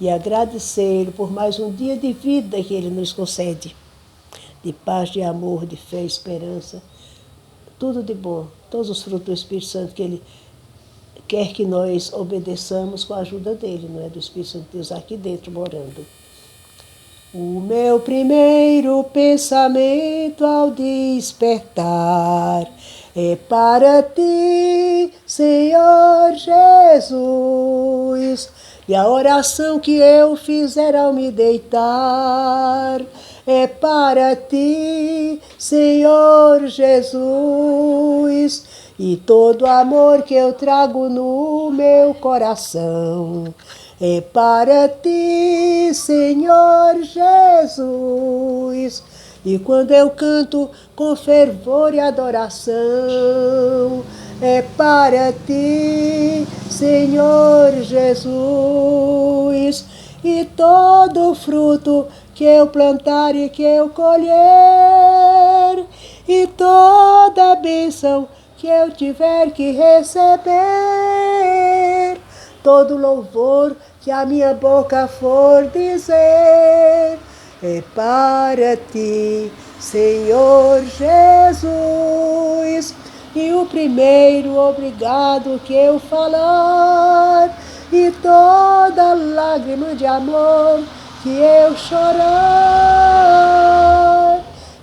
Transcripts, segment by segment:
e agradecê-lo por mais um dia de vida que Ele nos concede, de paz, de amor, de fé, esperança, tudo de bom, todos os frutos do Espírito Santo que Ele quer que nós obedeçamos com a ajuda dele, não é? Do Espírito Santo de Deus aqui dentro morando. O meu primeiro pensamento ao despertar é para ti, Senhor Jesus. E a oração que eu fizer ao me deitar é para ti, Senhor Jesus. E todo amor que eu trago no meu coração é para ti, Senhor Jesus. E quando eu canto com fervor e adoração, é para ti, Senhor Jesus. E todo fruto que eu plantar e que eu colher, e toda bênção que eu tiver que receber, todo louvor que a minha boca for dizer, é para ti, Senhor Jesus. E o primeiro obrigado que eu falar, e toda lágrima de amor que eu chorar,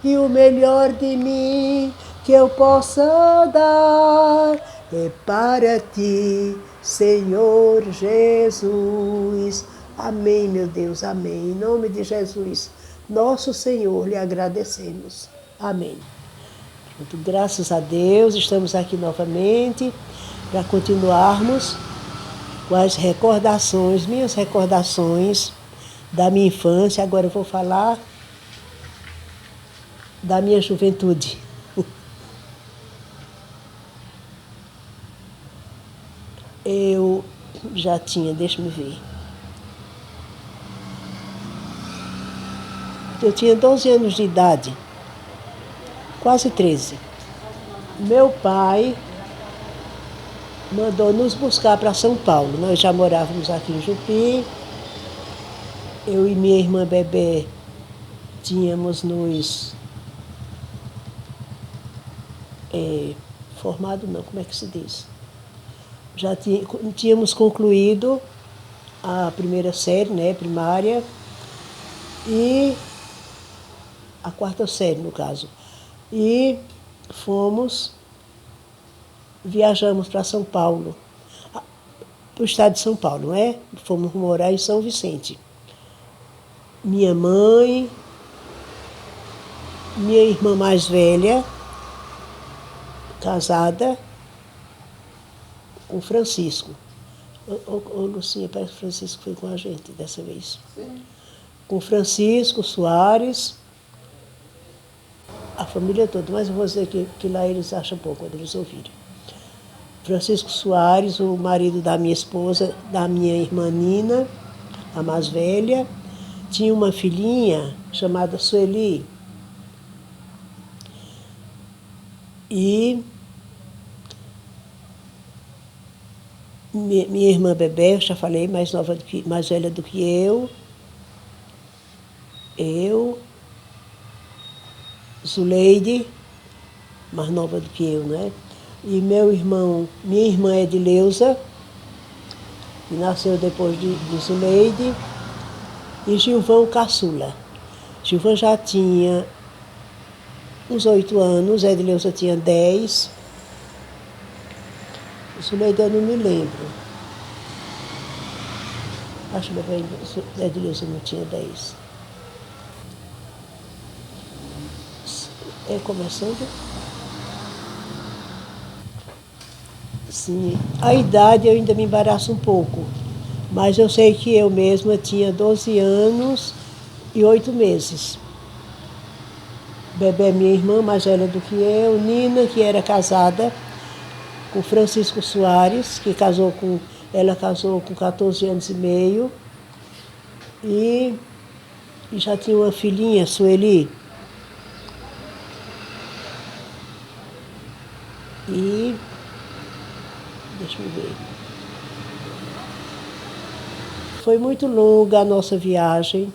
e o melhor de mim que eu possa dar, é para ti, Senhor Jesus. Amém, meu Deus, amém. Em nome de Jesus, nosso Senhor, lhe agradecemos. Amém. Muito graças a Deus, estamos aqui novamente para continuarmos com as recordações, minhas recordações da minha infância. Agora eu vou falar da minha juventude. Eu já tinha, deixa-me ver. Eu tinha 12 anos de idade, quase 13. Meu pai mandou nos buscar para São Paulo. Nós já morávamos aqui em Jupi. Eu e minha irmã Bebê tínhamos nos formado, não, como é que se diz? Já tínhamos concluído a primeira série, né, primária, e a quarta série, no caso. E viajamos para São Paulo, para o estado de São Paulo, não é? Fomos morar em São Vicente. Minha mãe, minha irmã mais velha, casada com Francisco. Ô, Lucinha, parece que o Francisco foi com a gente dessa vez. Sim. Com Francisco Soares, a família toda, mas eu vou dizer que lá eles acham pouco quando eles ouvirem. Francisco Soares, o marido da minha esposa, da minha irmã Nina, a mais velha, tinha uma filhinha chamada Sueli. E minha irmã Bebê, eu já falei, mais velha do que eu, Zuleide, mais nova do que eu, né? E minha irmã é Edileuza, que nasceu depois de Zuleide, e Gilvão Caçula. Gilvão já tinha uns 8 anos, Edileuza tinha 10. Zuleide eu não me lembro. Acho que Edileuza não tinha 10. Começando? Sim, a idade eu ainda me embaraço um pouco, mas eu sei que eu mesma tinha 12 anos e 8 meses. Bebê, minha irmã, mais velha do que eu, Nina, que era casada com Francisco Soares, ela casou com 14 anos e meio, e já tinha uma filhinha, Sueli. E deixa eu ver. foi muito longa a nossa viagem.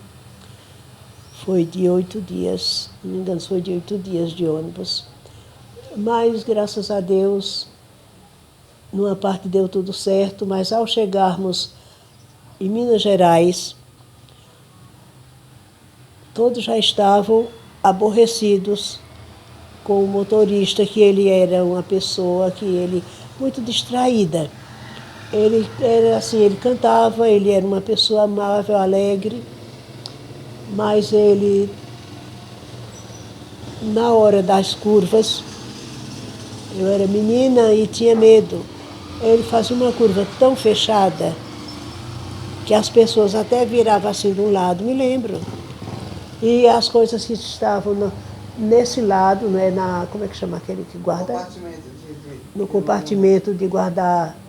Foi de 8 dias, não me engano, foi de 8 dias de ônibus. Mas, graças a Deus, numa parte deu tudo certo, mas ao chegarmos em Minas Gerais, todos já estavam aborrecidos com o motorista, que ele era uma pessoa muito distraída. Ele era assim, ele cantava, ele era uma pessoa amável, alegre, mas ele, na hora das curvas, eu era menina e tinha medo. Ele fazia uma curva tão fechada que as pessoas até viravam assim de um lado, me lembro. E as coisas que estavam nesse lado, né, como é que chama aquele que guarda? No compartimento de guardar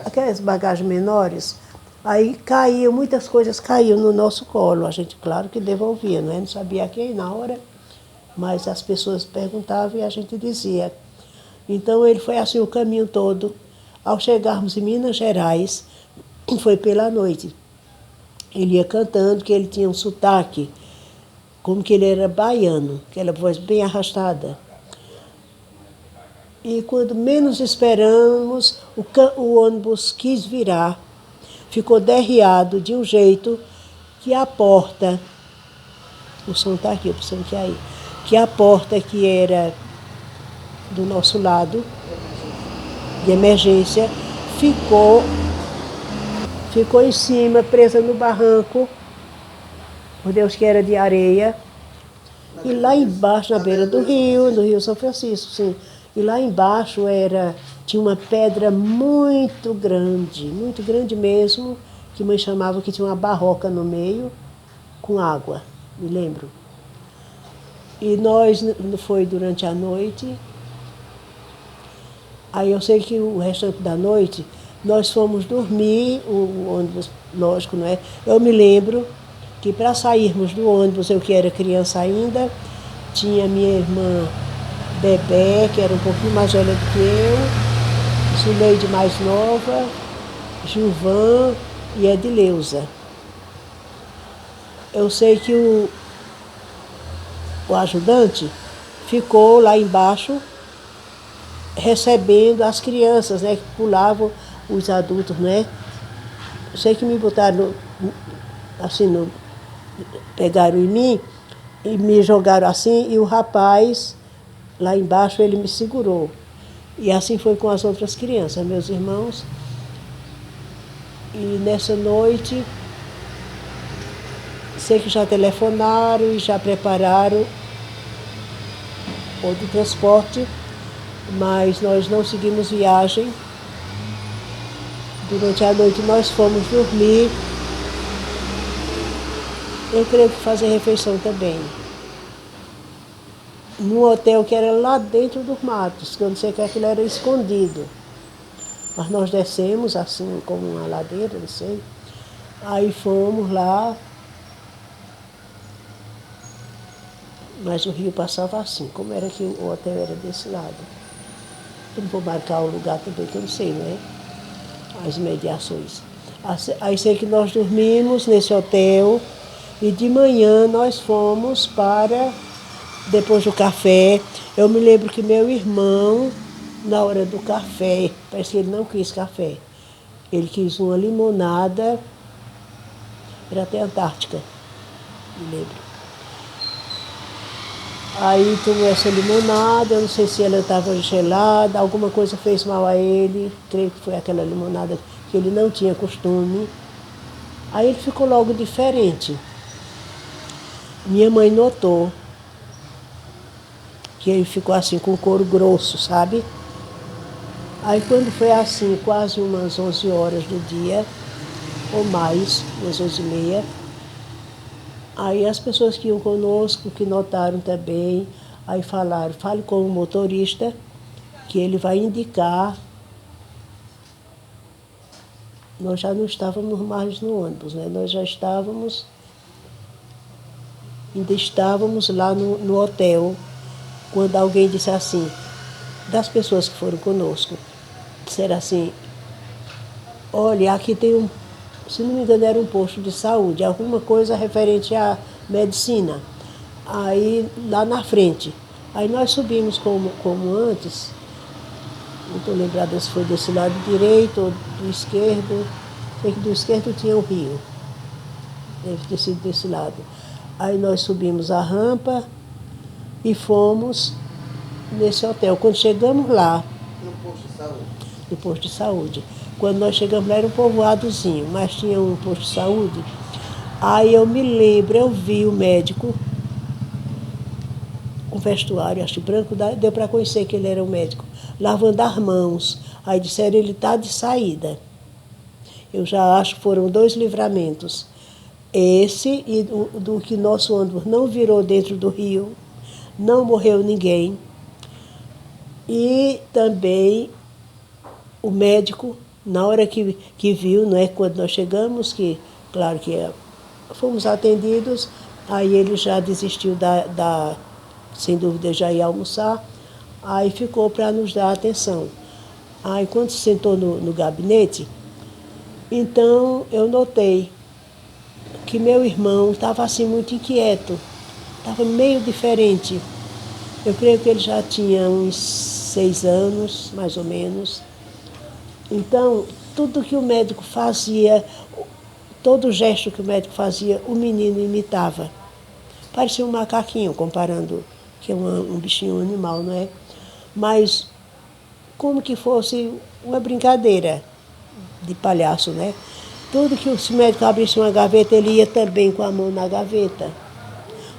aquelas bagagens menores. Aí caíam, muitas coisas caíam no nosso colo. A gente, claro que devolvia, né? Não sabia quem na hora, mas as pessoas perguntavam e a gente dizia. Então ele foi assim o caminho todo. Ao chegarmos em Minas Gerais, foi pela noite. Ele ia cantando, que ele tinha um sotaque, como que ele era baiano, aquela voz bem arrastada. E quando menos esperamos, o ônibus quis virar, ficou derriado de um jeito que a porta, o som está aqui, o som que é aí, que a porta que era do nosso lado, de emergência, ficou em cima, presa no barranco, por Deus que era de areia, e lá embaixo, na beira do rio, no Rio São Francisco, sim, e lá embaixo tinha uma pedra muito grande mesmo, que mãe chamava que tinha uma barroca no meio, com água, me lembro. E nós, foi durante a noite, aí eu sei que o restante da noite, nós fomos dormir, o ônibus, lógico, não é? Eu me lembro que para sairmos do ônibus, eu que era criança ainda, tinha minha irmã Bebé, que era um pouquinho mais velha do que eu, Zuleide mais nova, Gilvan e Edileuza. Eu sei que o ajudante ficou lá embaixo recebendo as crianças, né, que pulavam os adultos, né? Eu sei que me botaram assim, pegaram em mim e me jogaram assim, e o rapaz lá embaixo, ele me segurou. E assim foi com as outras crianças, meus irmãos. E nessa noite, sei que já telefonaram e já prepararam outro transporte, mas nós não seguimos viagem. Durante a noite nós fomos dormir. Eu creio que fazer refeição também. Num hotel que era lá dentro dos matos, que eu não sei que aquilo era escondido. Mas nós descemos assim, como uma ladeira, não sei. Aí fomos lá. Mas o rio passava assim, como era que o hotel era desse lado. Eu não vou marcar o lugar também, que eu não sei, não é? As imediações. Aí sei que nós dormimos nesse hotel e de manhã nós fomos para, depois do café, eu me lembro que meu irmão, na hora do café, parece que ele não quis café, ele quis uma limonada, era até Antártica, me lembro. Aí tomou essa limonada, eu não sei se ela estava gelada, alguma coisa fez mal a ele, creio que foi aquela limonada que ele não tinha costume. Aí ele ficou logo diferente. Minha mãe notou que ele ficou assim com o couro grosso, sabe? Aí quando foi assim, quase umas 11 horas do dia, ou mais, umas 11h30, aí as pessoas que iam conosco, que notaram também, aí falaram, fale com o motorista, que ele vai indicar. Nós já não estávamos mais no ônibus, né? Nós já ainda estávamos lá no hotel, quando alguém disse assim, das pessoas que foram conosco, disseram assim, olha, aqui tem se não me engano era um posto de saúde, alguma coisa referente à medicina. Aí, lá na frente. Aí nós subimos como antes, não estou lembrada se foi desse lado direito ou do esquerdo, sei que do esquerdo tinha o rio, deve ter sido desse lado. Aí nós subimos a rampa e fomos nesse hotel. Quando chegamos lá, No posto de saúde. no posto de saúde, quando nós chegamos lá era um povoadozinho, mas tinha um posto de saúde. Aí eu me lembro, eu vi o médico, um vestuário, acho branco, deu para conhecer que ele era um médico, lavando as mãos. Aí disseram, ele está de saída. Eu já acho que foram 2 livramentos. Esse e do que nosso ônibus não virou dentro do rio, não morreu ninguém. E também o médico, na hora que viu, não é, quando nós chegamos, que claro que fomos atendidos, aí ele já desistiu sem dúvida já ia almoçar, aí ficou para nos dar atenção. Aí quando se sentou no gabinete, então eu notei que meu irmão estava assim muito inquieto, estava meio diferente. Eu creio que ele já tinha uns 6 anos, mais ou menos. Então, tudo que o médico fazia, todo gesto que o médico fazia, o menino imitava. Parecia um macaquinho, comparando, que é um bichinho animal, não é? Mas como que fosse uma brincadeira de palhaço, né? Tudo que o médico abrisse uma gaveta, ele ia também com a mão na gaveta.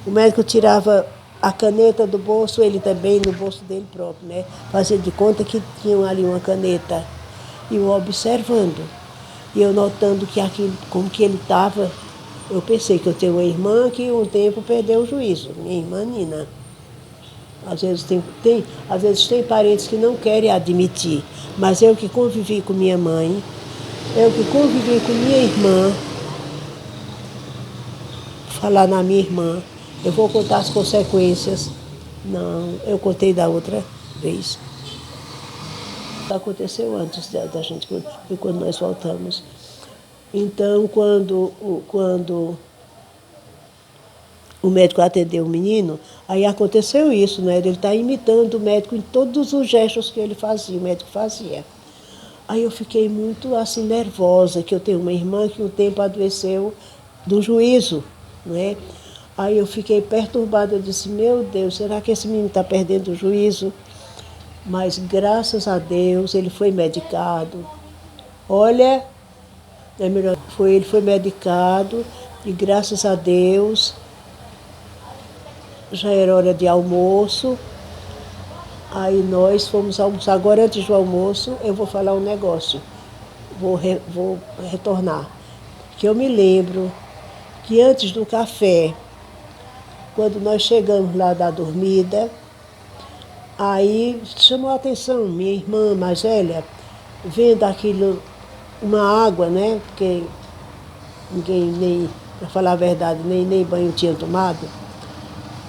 O médico tirava a caneta do bolso, ele também no bolso dele próprio, né? Fazia de conta que tinha ali uma caneta. E eu observando. E eu notando que aquilo, como que ele estava, eu pensei que eu tenho uma irmã que um tempo perdeu o juízo, minha irmã Nina. Às vezes tem parentes que não querem admitir, mas eu que convivi com minha mãe, eu que convivi com minha irmã, falar na minha irmã, eu vou contar as consequências. Não, eu contei da outra vez. Aconteceu antes da gente, quando nós voltamos. Então, quando o médico atendeu o menino, aí aconteceu isso, né? Ele está imitando o médico em todos os gestos que ele fazia, o médico fazia. Aí eu fiquei muito assim nervosa, que eu tenho uma irmã que um tempo adoeceu do juízo, né? Aí eu fiquei perturbada, eu disse, meu Deus, será que esse menino está perdendo o juízo? Mas graças a Deus ele foi medicado. Olha, é melhor, ele foi medicado e graças a Deus já era hora de almoço. Aí nós fomos almoçar. Agora, antes do almoço, eu vou falar um negócio. Vou retornar. Que eu me lembro que antes do café, quando nós chegamos lá da dormida, aí chamou a atenção minha irmã mais velha, vendo aquilo, uma água, né? Porque ninguém, nem, para falar a verdade, nem banho tinha tomado.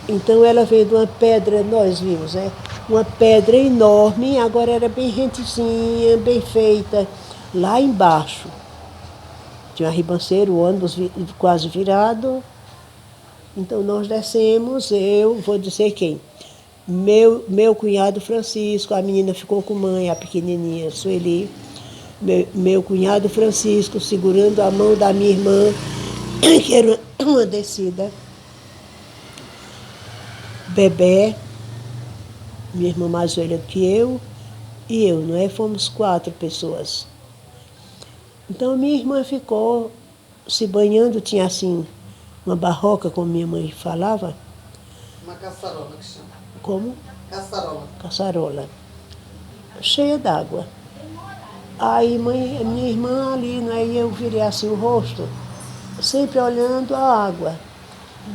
Então ela vendo uma pedra, nós vimos, né? Uma pedra enorme, agora era bem rentezinha, bem feita, lá embaixo. Tinha uma ribanceira, o ônibus quase virado. Então nós descemos, eu vou dizer quem? Meu cunhado Francisco, a menina ficou com mãe, a pequenininha, Sueli. Meu cunhado Francisco segurando a mão da minha irmã, que era uma descida. Bebé, minha irmã mais velha do que eu, e eu, não é? Fomos 4 pessoas. Então minha irmã ficou se banhando, tinha assim uma barroca, como minha mãe falava. Uma caçarola que chama. Como? Caçarola. Caçarola. Cheia d'água. Aí minha irmã ali, não é? E eu virei assim o rosto, sempre olhando a água.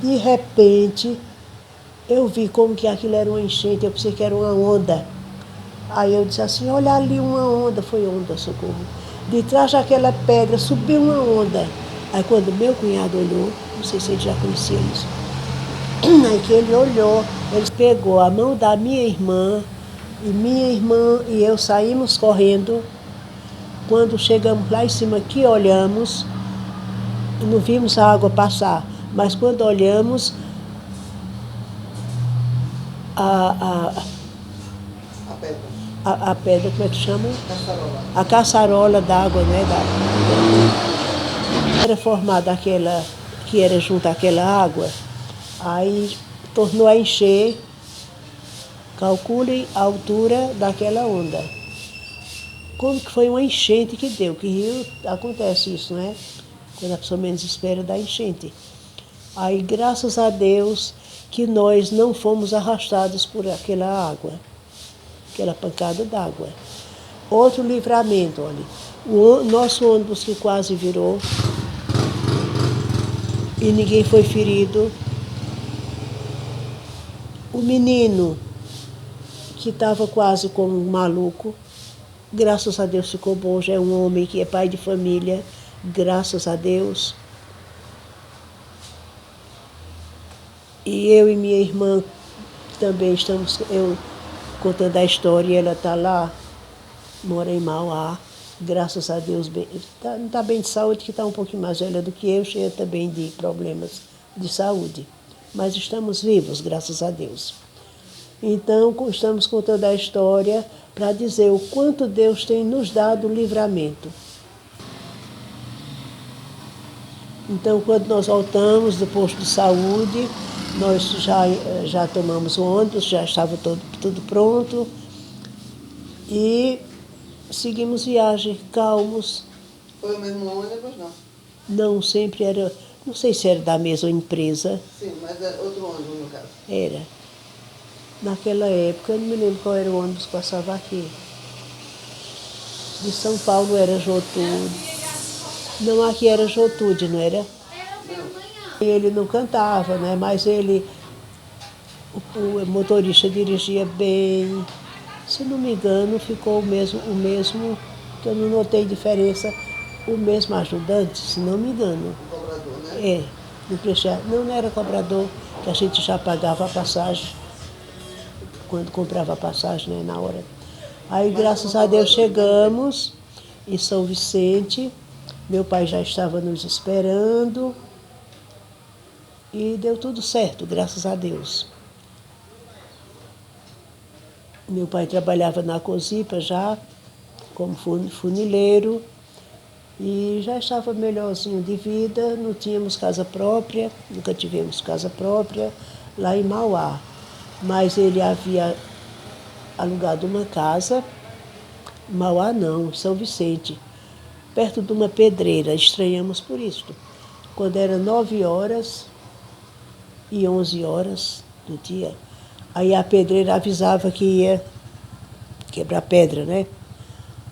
De repente, eu vi como que aquilo era uma enchente, eu pensei que era uma onda. Aí eu disse assim, olha ali uma onda, foi onda, socorro. De trás daquela pedra subiu uma onda. Aí quando meu cunhado olhou, não sei se ele já conhecia isso, aí que ele olhou, ele pegou a mão da minha irmã e eu saímos correndo. Quando chegamos lá em cima que olhamos, não vimos a água passar, mas quando olhamos, a, A pedra. a pedra, como é que chama? Caçarola. A caçarola d'água, né? Era formada aquela, que era junto àquela água, aí tornou a encher, calcule a altura daquela onda. Como que foi uma enchente que deu, que rio acontece isso, né? Quando a pessoa menos espera, dá enchente. Aí, graças a Deus, que nós não fomos arrastados por aquela água, aquela pancada d'água. Outro livramento, olha, o nosso ônibus que quase virou e ninguém foi ferido. O menino que estava quase como um maluco, graças a Deus ficou bom, já é um homem que é pai de família, graças a Deus. E eu e minha irmã também estamos, eu contando a história, ela está lá, mora em Mauá, graças a Deus, não está bem de saúde, que está um pouquinho mais velha do que eu, cheia também de problemas de saúde. Mas estamos vivos, graças a Deus. Então, estamos contando a história para dizer o quanto Deus tem nos dado livramento. Então, quando nós voltamos do posto de saúde, nós já tomamos o ônibus, já estava tudo pronto e seguimos viagem, calmos. Foi o mesmo ônibus, não? Não, sempre era, não sei se era da mesma empresa. Sim, mas é outro ônibus no caso. Era. Naquela época, eu não me lembro qual era o ônibus que passava aqui. De São Paulo era Jotude. Não, aqui era Jotude, não era? E ele não cantava, né? Mas ele, o motorista dirigia bem. Se não me engano, ficou o mesmo, que eu não notei diferença, o mesmo ajudante, se não me engano. O cobrador, né? Não era cobrador, que a gente já pagava a passagem, quando comprava a passagem, né, na hora. Aí, graças a Deus, chegamos em São Vicente, meu pai já estava nos esperando e deu tudo certo, graças a Deus. Meu pai trabalhava na Cosipa já, como funileiro, e já estava melhorzinho de vida, não tínhamos casa própria, nunca tivemos casa própria, lá em Mauá. Mas ele havia alugado uma casa, Mauá não, São Vicente, perto de uma pedreira, estranhamos por isso. Quando era 9h e 11h do dia, aí a pedreira avisava que ia quebrar pedra, né?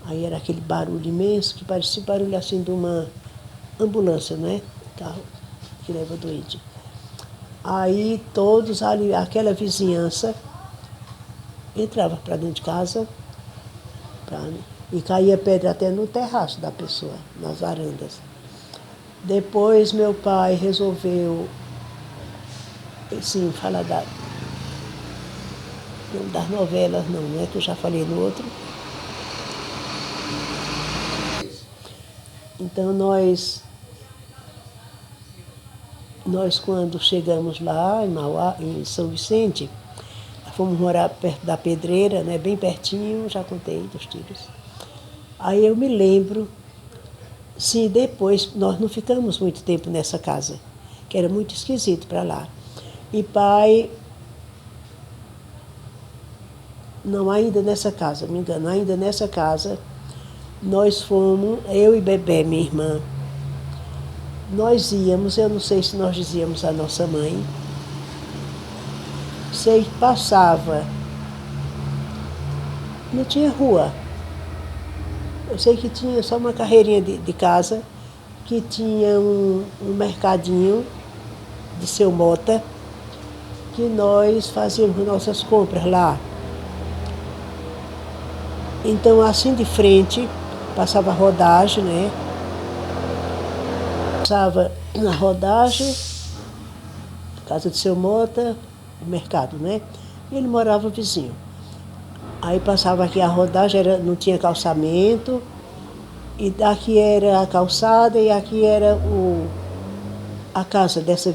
Aí era aquele barulho imenso, que parecia barulho assim de uma ambulância, né? Carro que leva doente. Aí todos ali, aquela vizinhança, entrava para dentro de casa e caía pedra até no terraço da pessoa, nas varandas. Depois meu pai resolveu, sim, falar das novelas, não é que eu já falei no outro. Então nós quando chegamos lá em Mauá, em São Vicente, fomos morar perto da pedreira, né, bem pertinho, já contei dos tiros. Aí eu me lembro, sim, depois nós não ficamos muito tempo nessa casa, que era muito esquisito para lá. E pai, não, ainda nessa casa, me engano, ainda nessa casa, nós fomos, eu e Bebé, minha irmã, nós íamos, eu não sei se nós dizíamos à nossa mãe, sei que passava, não tinha rua. Eu sei que tinha só uma carreirinha de casa, que tinha um mercadinho de Seu Mota, que nós fazíamos nossas compras lá. Então, assim de frente, passava a rodagem, né? Passava na rodagem, casa de Seu Mota, o mercado, né? E ele morava vizinho. Aí passava aqui a rodagem, não tinha calçamento, e aqui era a calçada e aqui era a casa dessa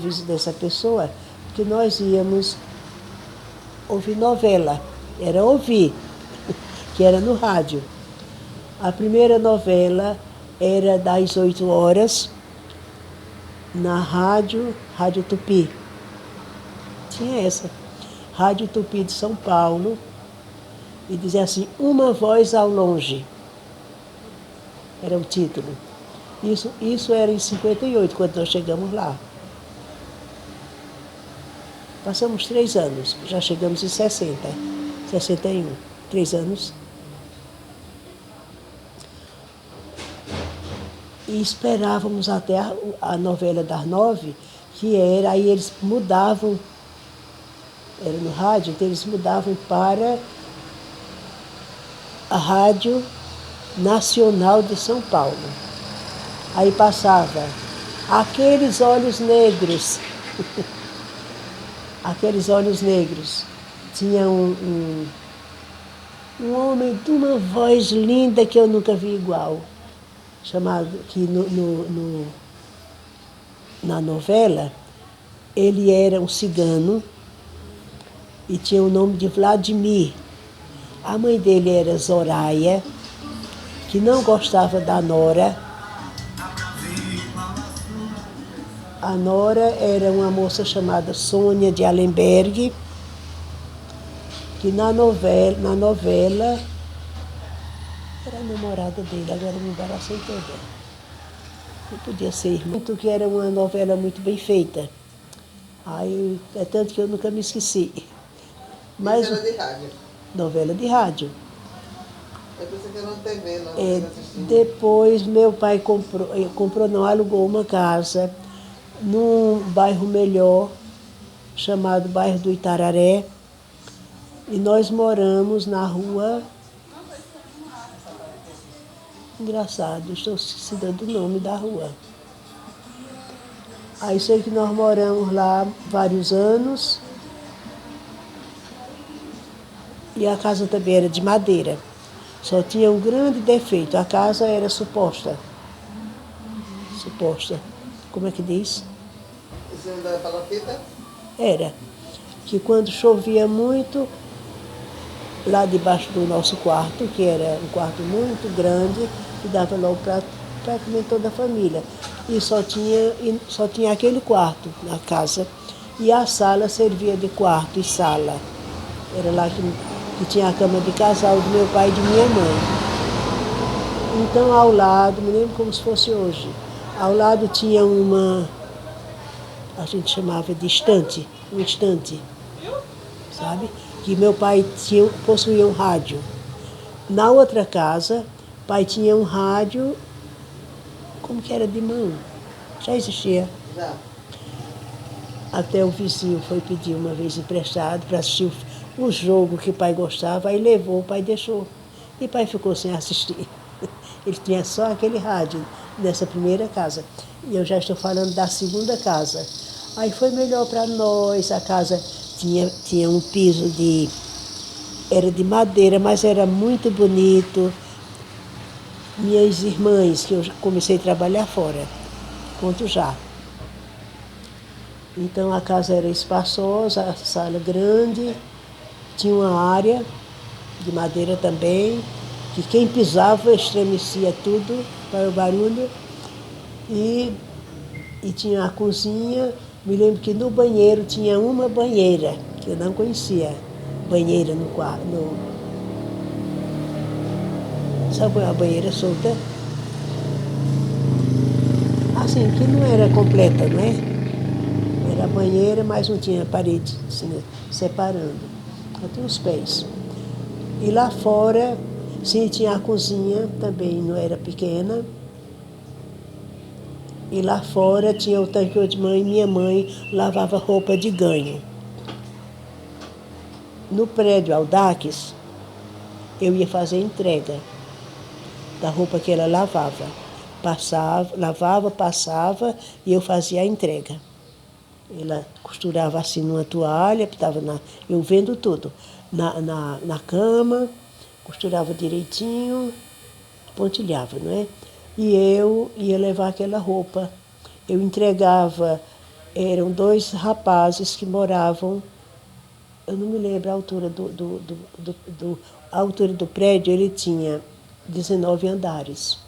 pessoa, que nós íamos ouvir novela. Era ouvir, que era no rádio. A primeira novela era das 8 horas, na Rádio Tupi. Tinha essa, Rádio Tupi de São Paulo, e dizia assim, Uma Voz ao Longe. Era o título. Isso era em 58, quando nós chegamos lá. Passamos 3 anos, já chegamos em 61, 3 anos. E esperávamos até a novela das 9, que era, aí eles mudavam, era no rádio, então eles mudavam para a Rádio Nacional de São Paulo. Aí passava Aqueles Olhos Negros. Aqueles Olhos Negros. Tinha um homem de uma voz linda que eu nunca vi igual, chamado, que na novela, ele era um cigano e tinha o nome de Vladimir. A mãe dele era Zoraia, que não gostava da nora. A nora era uma moça chamada Sônia de Allenberg, que na novela era a namorada dele, agora me embaracei toda. Não podia ser irmã. Que era uma novela muito bem feita. Aí, é tanto que eu nunca me esqueci. Mas, Isso era de rádio. Novela de rádio. Eu pensei que era uma TV, não. Depois meu pai alugou uma casa num bairro melhor, chamado bairro do Itararé, e nós moramos na rua... Engraçado, estou esquecida do nome da rua. Aí sei que nós moramos lá vários anos, e a casa também era de madeira. Só tinha um grande defeito, a casa era suposta. Como é que diz? Isso da palafita? Era. Que quando chovia muito, lá debaixo do nosso quarto, que era um quarto muito grande, que dava logo para praticamente toda a família. E só tinha aquele quarto na casa. E a sala servia de quarto e sala. Era lá que tinha a cama de casal do meu pai e de minha mãe. Então, ao lado, me lembro como se fosse hoje, ao lado tinha a gente chamava de estante, um estante, sabe? Que meu pai possuía um rádio. Na outra casa, pai tinha um rádio, como que era de mão, já existia. Já. Até o vizinho foi pedir uma vez emprestado para assistir o jogo que o pai gostava, aí levou, o pai deixou. E o pai ficou sem assistir. Ele tinha só aquele rádio nessa primeira casa. E eu já estou falando da segunda casa. Aí foi melhor para nós, a casa tinha um piso era de madeira, mas era muito bonito. Minhas irmãs, que eu comecei a trabalhar fora, conto já. Então a casa era espaçosa, a sala grande, tinha uma área de madeira também, que quem pisava estremecia tudo para o barulho. E tinha a cozinha. Me lembro que no banheiro tinha uma banheira, que eu não conhecia. Banheira no quarto. Sabe a banheira solta? Assim, que não era completa, não é? Era a banheira, mas não tinha parede assim, separando. Só tinha os pés. E lá fora, sim, tinha a cozinha, também não era pequena. E lá fora tinha o tanque onde minha mãe lavava roupa de ganho. No prédio Aldax, eu ia fazer entrega da roupa que ela lavava. Lavava, passava e eu fazia a entrega. Ela costurava assim numa toalha, eu vendo tudo. Na cama, costurava direitinho, pontilhava, não é? E eu ia levar aquela roupa. eu entregava, eram 2 rapazes que moravam, eu não me lembro a altura a altura do prédio, ele tinha 19 andares.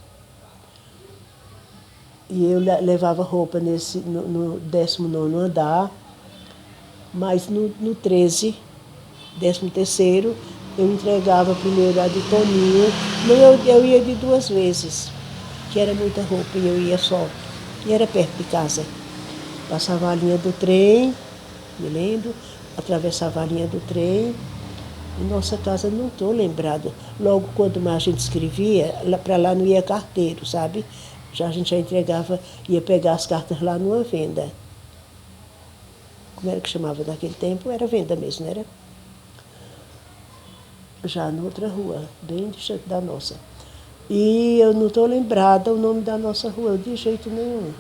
E eu levava roupa no 19º andar, mas no 13, 13º, eu entregava primeiro a de Toninho. Não, eu ia de 2 vezes, que era muita roupa e eu ia só. E era perto de casa. Passava a linha do trem, me lembro, atravessava a linha do trem. Em nossa casa não estou lembrada. Logo quando mais a gente escrevia, para lá não ia carteiro, sabe? A gente já entregava, ia pegar as cartas lá numa venda. Como era que chamava naquele tempo? Era venda mesmo, não era? Já noutra rua, bem distante da nossa. E eu não estou lembrada o nome da nossa rua, de jeito nenhum.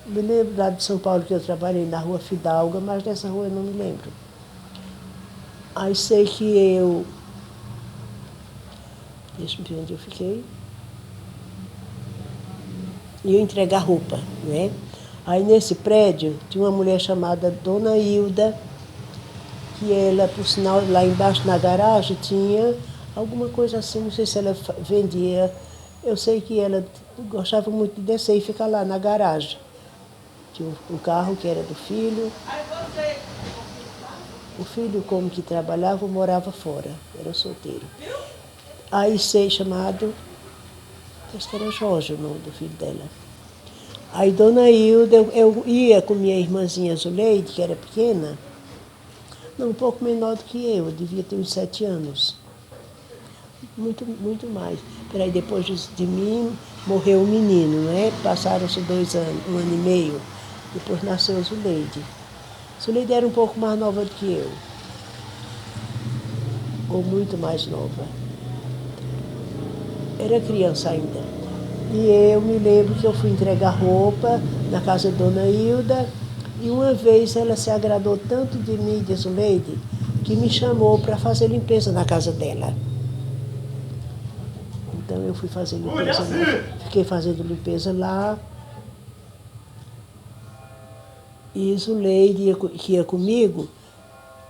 Me lembro lá de São Paulo que eu trabalhei na rua Fidalga, mas dessa rua eu não me lembro. Aí sei que eu... Deixa eu ver onde eu fiquei. E eu entregar roupa, né? Aí nesse prédio tinha uma mulher chamada Dona Hilda, que ela, por sinal, lá embaixo na garagem tinha alguma coisa assim, não sei se ela vendia. Eu sei que ela gostava muito de descer e ficar lá na garagem. Tinha um carro que era do filho. O filho, como que trabalhava, morava fora, era solteiro. Aí sei chamado, acho que era Jorge o nome do filho dela. Aí Dona Hilda, eu ia com minha irmãzinha Zuleide, que era pequena, não, um pouco menor do que eu devia ter uns 7 anos. Muito, muito mais. Peraí, depois de mim morreu o menino, né? Passaram-se 2 anos, 1 ano e meio. Depois nasceu Zuleide. Zuleide era um pouco mais nova do que eu. Ou muito mais nova. Era criança ainda. E eu me lembro que eu fui entregar roupa na casa da Dona Hilda, e uma vez ela se agradou tanto de mim, de Zuleide, que me chamou para fazer limpeza na casa dela. Então eu fui fazer limpeza lá, fiquei fazendo limpeza lá. E Zuleide, que ia comigo,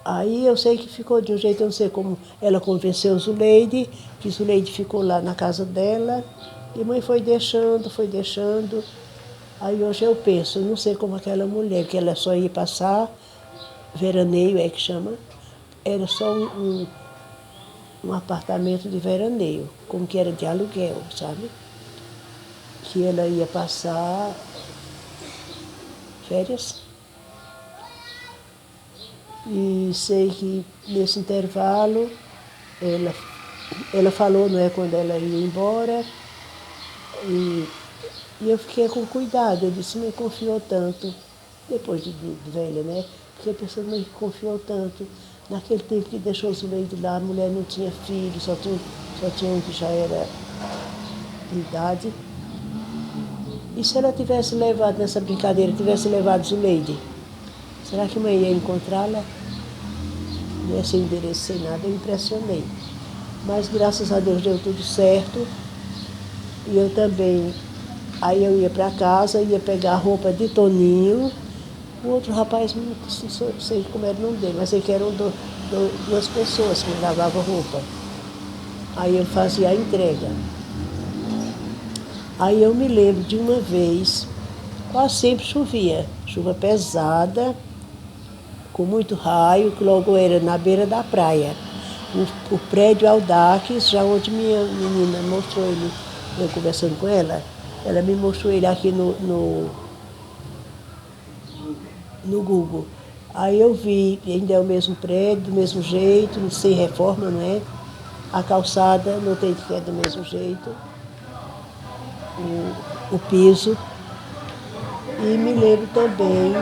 aí eu sei que ficou de um jeito, eu não sei como ela convenceu Zuleide, que Zuleide ficou lá na casa dela, e mãe foi deixando, foi deixando. Aí hoje eu penso, eu não sei como aquela mulher, que ela só ia passar, veraneio é que chama, era só um apartamento de veraneio, como que era de aluguel, sabe? Que ela ia passar férias. E sei que nesse intervalo ela falou, não é, quando ela ia embora, e eu fiquei com cuidado. Eu disse, me confiou tanto, depois de velha, né? Porque a pessoa me confiou tanto. Naquele tempo que deixou os leitos lá, a mulher não tinha filho, só tinha um que já era de idade. E se ela tivesse levado nessa brincadeira, tivesse levado Zuleide, será que mãe ia encontrá-la? Não ia sem endereço, sem nada, eu impressionei. Mas graças a Deus deu tudo certo. E eu também, aí eu ia para casa, ia pegar a roupa de Toninho. O outro rapaz, não sei como era o nome dele, mas sei que eram 2 pessoas que me lavavam roupa. Aí eu fazia a entrega. Aí eu me lembro de uma vez, quase sempre chovia, chuva pesada, com muito raio, que logo era na beira da praia. O prédio Audax, já onde minha menina mostrou ele, eu conversando com ela me mostrou ele aqui no Google. Aí eu vi, ainda é o mesmo prédio, do mesmo jeito, sem reforma, não é? A calçada, notei que é do mesmo jeito. O piso. E me lembro também